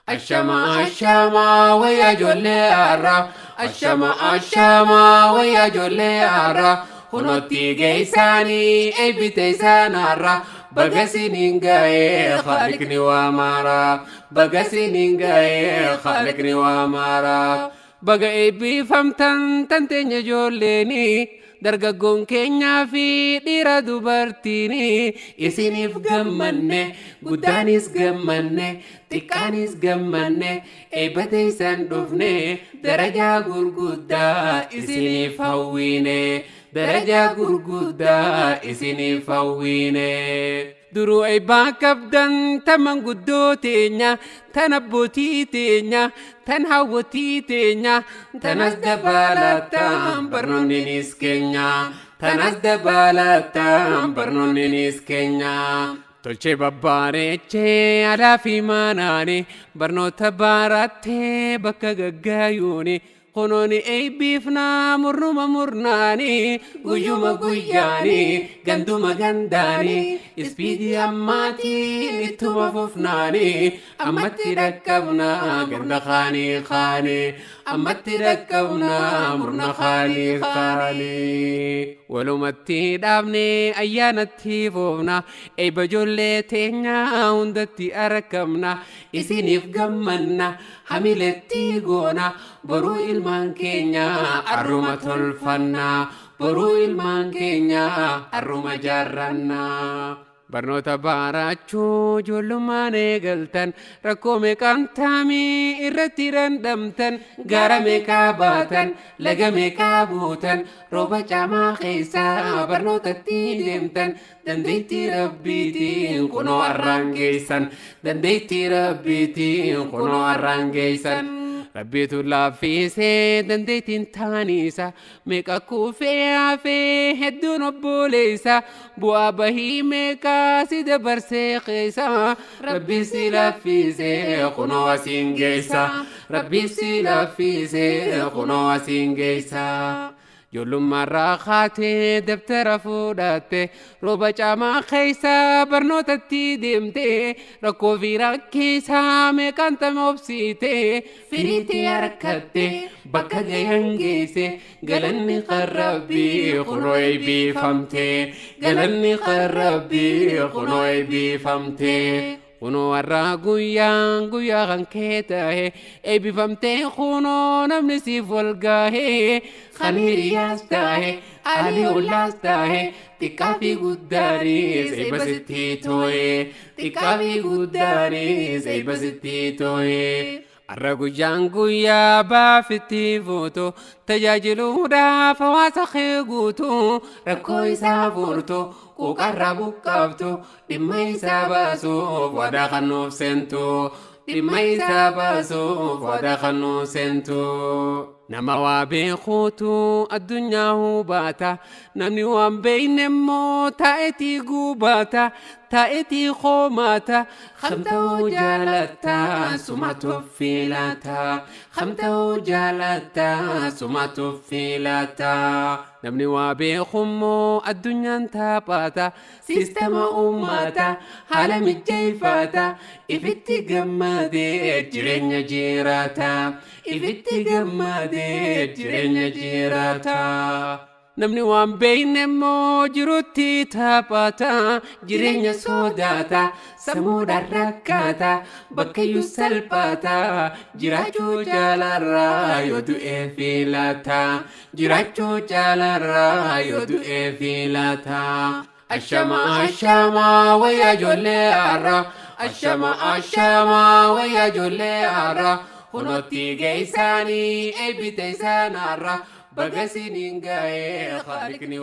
الشما ويا جولي عرا الشما ويا جولي عرا خنوتي جيساني اي بتيسان عرا بقسي غاي خالقني وامارا بقسي غاي خالقني وامارا بقى بفهمتن تنتين جوليني dargaggoon keenyaa fi dhiira dubartiini isiniif gammanne guddaanis gammanne xiqqaanis gammanne eebbata isan dhufne darajaa gurguddaa isiniif hawwiine darajaa gurguddaa isiniif hawwiine duruu eebbaa qabdan taman guddoo teenya tan abbootii teenya tan hawwatii teenya tanas dabalataan barnoonninis keenya tanas dabalataan barnoonninis keenya tolchee babbaareechee aadaa fi maanaani barnoota baarattee bakka gaggaayuuni Hononi eebbifna murnuma murnaani guyyuma guyyaani ganduma gandaani ispiidii ammaatiin ittuma fufnaani ammatti rakkabna ganda kaanii kaanii ammatti rakkabna murna kaanii kaanii walumatti dhaabne ayyaanatti foofna eebba ijoollee teenya hundatti argamna isiniif gammanna hamiletti goona boruu ilmaan keenya arruma tolfanna boruu ilmaan keenya arruma jaarranna barnoota baarachuu ijoollummaan eegaltan rakkoo meeqaan taamii irratti dandamtan gaara meeqaa baatan laga meeqaa buutan rooba caamaa keessaa barnootatti deemtan dandeettii rabbiitiin kunoo arraan geessan dandeettii rabbiitiin kunoo arraan geessan rabbiitu laaffisee dandeettiin taaniisa meeqa kuufee hafee hedduun obboleessa bu'aa bahii meeqaa si dabarsee keessa rabbi si laaffisee kunoo asiin geessa rabbi si laaffisee kunoo asiin geessa ijoollummaan raakaatee dabtara fudhatte rooba caamaa keessa barnootatti deemte rakkoo fi rakkisaa meeqaan tamobsiite firiitti harkatte bakka gayan geesse galanni kan rabbii kunoo eebbifamte galanni kan rabbii kunoo eebbifamte kunoo warra guyyaa kan kee tahe eebbifamtee kunoo namni siif wal gahe kan hiriyaas tahe ali ollaas tahe xiqqaa fi guddaanis eebba sitti tooye xiqqaa fi guddaanis eebba sitti tooye arra guyyaa baafitti fuutu tajaajiluudhaaf hawaasa kee guutu rakkoo isaa furtu quuqarraa buqqaaftu dhimma isaa baasuuf waadaa kan nuuf seentu dhimma isaa baasuuf waadaa kan nuuf seentu nama waa beekuutu addunyaa hubaata namni waan beeyne immoo taa'etii gubaata taa'etii koomaata kamta'uu jaalatta sumatu filata kamta'uu jaalatta sumatu filata namni waa beekummoo addunyaan taphata sistema ummata haala mijjeeffata ifitti gammadee jireenya jiraata ifitti gammadee jireenya jiraata namni waan beeyne immoo jirutti taphata jireenya sodaata samuudhaan rakkaata bakkayyuu salphata jiraachuu jaalarraa yoo du'ee filata jiraachuu jaalarraa yoo du'ee filata ashama wayyaa ijoollee arra ashama wayyaa ijoollee arra kunootti geessanii eebbite isaan arra بقسين غاي خالقني